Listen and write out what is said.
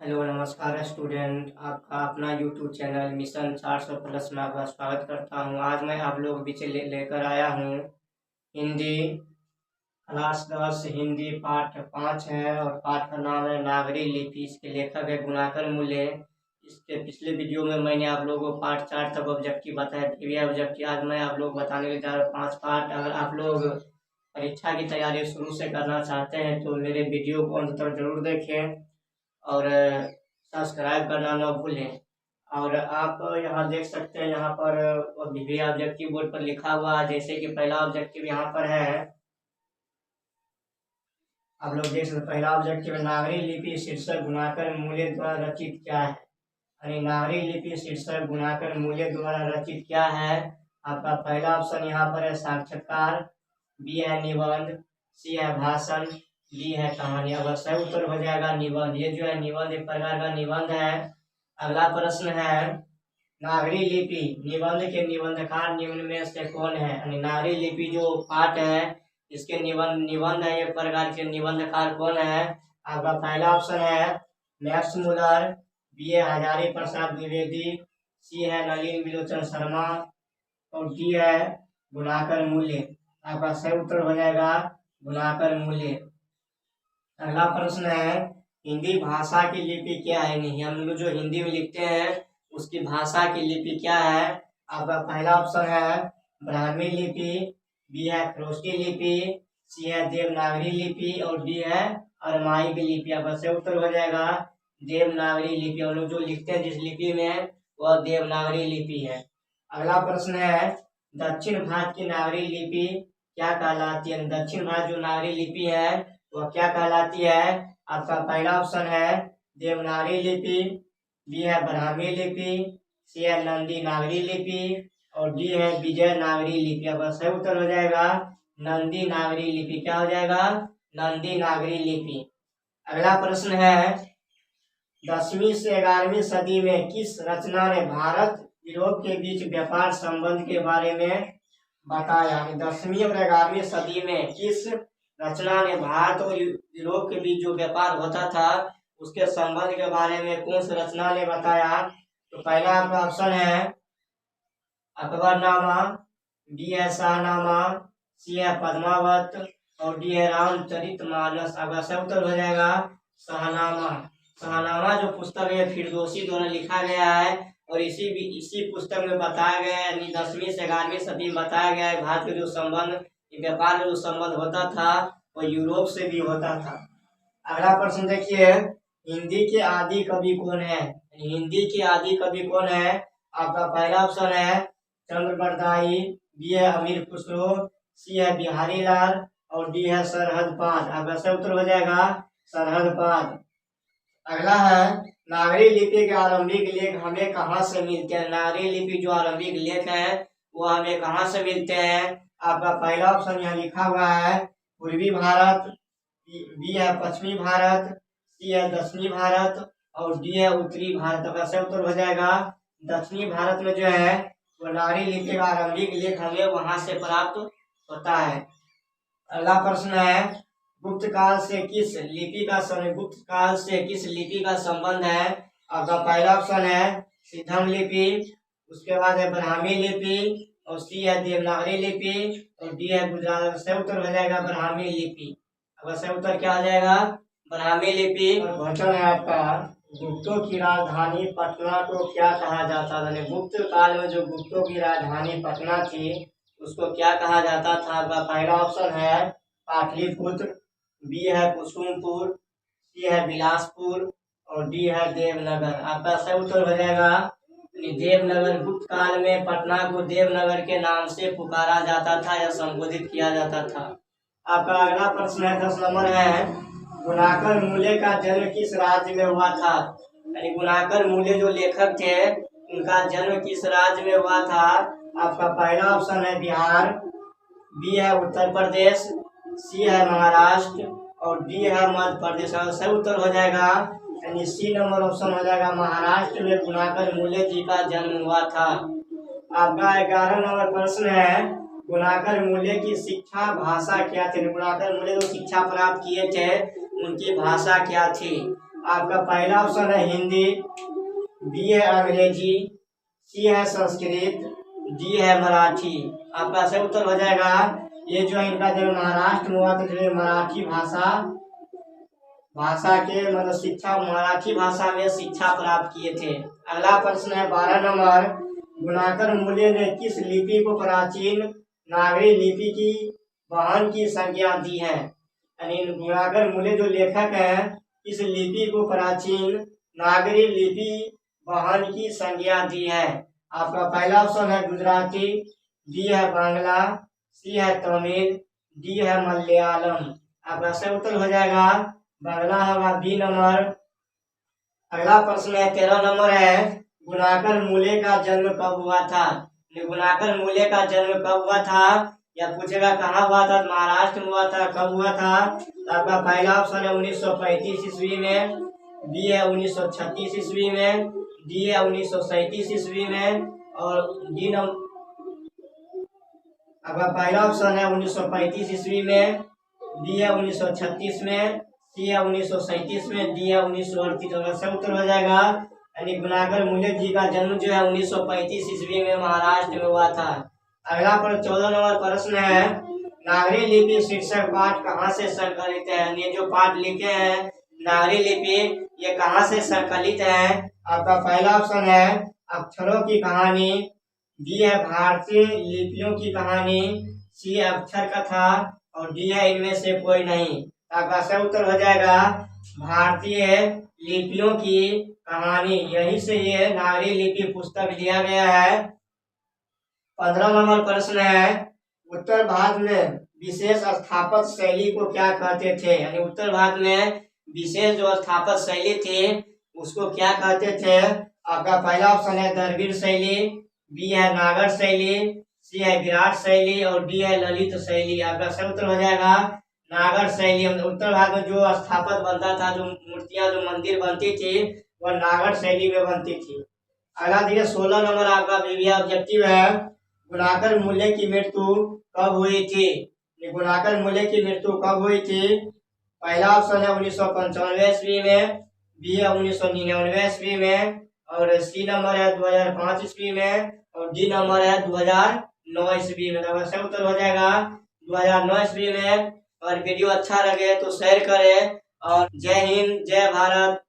Hello नमस्कार student, आपका अपना यूट्यूब चैनल मिशन 400 प्लस में आपका स्वागत करता हूं। आज मैं आप लोगों के बीच लेकर आया हूं हिंदी क्लास 10 हिंदी पाठ 5 है और पाठ का नाम है नागरी लिपि। इसके लेखक है गुणाकर मूल्य। इसके पिछले वीडियो में मैंने आप लोगों को पार्ट 4 तक ऑब्जेक्टिव बताया, प्रीवियस ऑब्जेक्टिव। आज मैं आप लोग बताने जा रहा हूँ 5 पार्ट। अगर आप लोग परीक्षा की तैयारी शुरू से करना चाहते हैं तो मेरे वीडियो को अंत तक जरूर देखें और सब्सक्राइब करना न भूलें। और आप यहाँ देख सकते हैं, यहाँ पर भी ऑब्जेक्टिव बोर्ड पर लिखा हुआ है। जैसे कि पहला ऑब्जेक्टिव यहाँ पर है, आप लोग देख सकते हैं। पहला ऑब्जेक्टिव नागरी लिपि शीर्षक गुणाकर मूल्य द्वारा रचित क्या है। यानी नागरी लिपि शीर्षक गुणाकर मूल्य द्वारा रचित क्या है। आपका पहला ऑप्शन यहाँ पर है साक्षात्कार, बी है निबंध, सी है भाषण, डी है कहानी। अब सही उत्तर हो जाएगा निबंध। ये जो है निबंध एक प्रकार का निबंध है। अगला प्रश्न है नागरी लिपि निबंध के निबंधकार निम्न में से कौन है। यानी नागरी लिपि जो पाठ है इसके निबंध है एक प्रकार के निबंधकार कौन है। आपका पहला ऑप्शन है मैक्स मुलर, बी है हजारी प्रसाद द्विवेदी, सी है नलिन विलोचन शर्मा और डी है गुणाकर मूल्य। आपका सही उत्तर हो जाएगा गुणाकर मूल्य। अगला प्रश्न है हिंदी भाषा की लिपि क्या है। नहीं, हम लोग जो हिंदी में लिखते हैं उसकी भाषा की लिपि क्या है। आपका पहला ऑप्शन है ब्राह्मी लिपि, बी है खरोष्टी लिपि, सी है देवनागरी लिपि और डी है अरमाइक लिपि। आपका सही उत्तर हो जाएगा देवनागरी लिपि। हम लोग जो लिखते हैं जिस लिपि में वह देवनागरी लिपि है। अगला प्रश्न है दक्षिण भारत की नागरी लिपि क्या कहलाती है। दक्षिण भारत जो नागरी लिपि है वह क्या कहलाती है। आपका पहला ऑप्शन है देवनागरी लिपि, बी है ब्राह्मी लिपि, सी है नंदी नागरी लिपि और डी है विजय नागरी लिपि। अब सही उत्तर हो जाएगा नंदी नागरी लिपि। क्या हो जाएगा नंदी नागरी लिपि। अगला प्रश्न है 10वीं से 11वीं सदी में किस रचना ने भारत यूरोप के बीच व्यापार संबंध के बारे में बताया। 10वीं और 11वीं सदी में किस रचना ने भारत और यूरोप के बीच जो व्यापार होता था उसके संबंध के बारे में कौन सी रचना ने बताया। तो पहला आपका ऑप्शन है अकबरनामा, बी है शाहनामा, सी है पद्मावत और डी है रामचरितमानस। अब सही उत्तर हो जाएगा शाहनामा। शाहनामा जो पुस्तक है फिरदौसी द्वारा लिखा गया है और इसी पुस्तक में बताया गया है, यानी 10वीं से 11वीं सदी में बताया गया है भारत के जो संबंध व्यापार में जो संबंध होता था वह यूरोप से भी होता था। अगला प्रश्न देखिए हिंदी के आदि कवि कौन है। हिंदी के आदि कवि कौन है। आपका पहला ऑप्शन है चंद्र बरदाई, बी है अमीर खुसरो, सी है बिहारी लाल और डी है सरहदपाद। आपका सही उत्तर हो जाएगा सरहदपाद। अगला है नागरी लिपि के आरंभिक लेख हमें कहाँ से मिलते हैं। नागरी लिपि जो आरंभिक लेख है वो हमें कहाँ से मिलते हैं। आपका पहला ऑप्शन यहाँ लिखा हुआ है पूर्वी भारत, बी है पश्चिमी भारत, सी है दक्षिणी भारत और डी है उत्तरी भारत। का सही उत्तर हो जाएगा दक्षिणी भारत में जो है वो नागरी लिपि का आरंभिक लेख हमें वहां से प्राप्त होता है। अगला प्रश्न है गुप्त काल से किस लिपि का संबंध है। आपका पहला ऑप्शन है सिद्धम लिपि, उसके बाद है ब्राह्मी लिपि और सी है देवनागरी लिपि और डी है गुजरात। सही उत्तर हो जाएगा ब्राह्मी लिपि। अब सही उत्तर क्या हो जाएगा ब्राह्मी लिपि। और क्वेश्चन है आपका गुप्तों की राजधानी पटना को क्या कहा जाता था। गुप्त काल में जो गुप्तों की राजधानी पटना थी उसको क्या कहा जाता था। आपका पहला ऑप्शन है पाटलिपुत्र, बी है कुसुमपुर, सी है बिलासपुर और डी है देवनगर। आपका सही उत्तर हो जाएगा देवनगर। गुप्त काल में पटना को देवनगर के नाम से पुकारा जाता था या संबोधित किया जाता था। आपका अगला प्रश्न है 10 नंबर है गुणाकर मूल्य का जन्म किस राज्य में हुआ था। यानी गुणाकर मूल्य जो लेखक थे उनका जन्म किस राज्य में हुआ था। आपका पहला ऑप्शन है बिहार, बी है उत्तर प्रदेश, सी है महाराष्ट्र और डी है मध्य प्रदेश। सही उत्तर हो जाएगा यानी सी नंबर ऑप्शन हो जाएगा महाराष्ट्र में गुणाकर मूल्य जी का जन्म हुआ था। आपका 11 नंबर प्रश्न है गुणाकर मूल्य की शिक्षा भाषा क्या थी। गुणाकर मूल्य जो शिक्षा प्राप्त किए थे उनकी भाषा क्या थी। आपका पहला ऑप्शन है हिंदी, बी है अंग्रेजी, सी है संस्कृत, डी है मराठी। आपका सही उत्तर हो जाएगा ये जो इनका जन्म महाराष्ट्र में हुआ था, जो मराठी भाषा के मतलब शिक्षा मराठी भाषा में शिक्षा प्राप्त किए थे। अगला प्रश्न है 12 नंबर, गुणाकर मूल्य ने किस लिपि को प्राचीन नागरी लिपि की वहन की संज्ञा दी है? यानी गुणाकर मूल्य जो लेखक है इस लिपि को प्राचीन नागरी लिपि वहन की संज्ञा दी है। आपका पहला ऑप्शन है गुजराती, बी है बांग्ला, सी है तमिल, डी है मलयालम। आपका सही उत्तर हो जाएगा बांग्ला होगा, बी नंबर। अगला प्रश्न है 13 नंबर है, गुणाकर मूल्य का जन्म कब हुआ था? गुणाकर मूल्य का जन्म कब हुआ था या पूछेगा कहाँ हुआ था, महाराष्ट्र में हुआ था, कब हुआ था? तो आपका पहला ऑप्शन है 1935 ईस्वी में, बी है 1936 ईस्वी में, डी है 1937 ईस्वी में और डी नंबर। आपका पहला ऑप्शन है 1935 ईस्वी में, बी है 1936 में, सी है 1937 में, डी है 1938। अगर सब उत्तर हो जाएगा यानी गुणाकर मूल्य जी का जन्म जो है 1935 ईस्वी में महाराष्ट्र में हुआ था। अगला पर 14 नंबर प्रश्न है, नागरी लिपि शीर्षक पाठ कहाँ से संकलित है? ये जो पाठ लिखे हैं नागरी लिपि ये कहाँ से संकलित है? आपका पहला ऑप्शन है अक्षरों की कहानी, बी है भारतीय लिपियों की कहानी, सी है अक्षर कथा और डी है इनमें से कोई नहीं। आपका सही उत्तर हो जाएगा भारतीय लिपियों की कहानी, यही से ये नागरी लिपि पुस्तक लिया गया है। 15 नंबर प्रश्न है, उत्तर भारत में विशेष स्थापत्य शैली को क्या कहते थे? यानी उत्तर भारत में विशेष जो स्थापत्य शैली थी उसको क्या कहते थे? आपका पहला ऑप्शन है द्रविड़ शैली, बी है नागर शैली, सी है विराट शैली और डी है ललित शैली। आपका सही उत्तर हो जाएगा नागर शैली। उत्तर भारत में जो स्थापत्य बनता था, जो मूर्तियां जो मंदिर बनती थी वह नागर शैली में बनती थी। अगला देखिए 16 नंबर आपका वीवीआई ऑब्जेक्टिव है, गुणाकर मूल्य की मृत्यु कब हुई थी? गुणाकर मूल्य की मृत्यु कब हुई थी? पहला ऑप्शन है 1995 ईस्वी में, बी है 1999 ईस्वी में और सी नंबर है 2005 ईस्वी में और डी नंबर है 2009 ईस्वी में। अगर सही उत्तर हो जाएगा 2009 ईस्वी में। और वीडियो अच्छा लगे तो शेयर करें और जय हिंद जय भारत।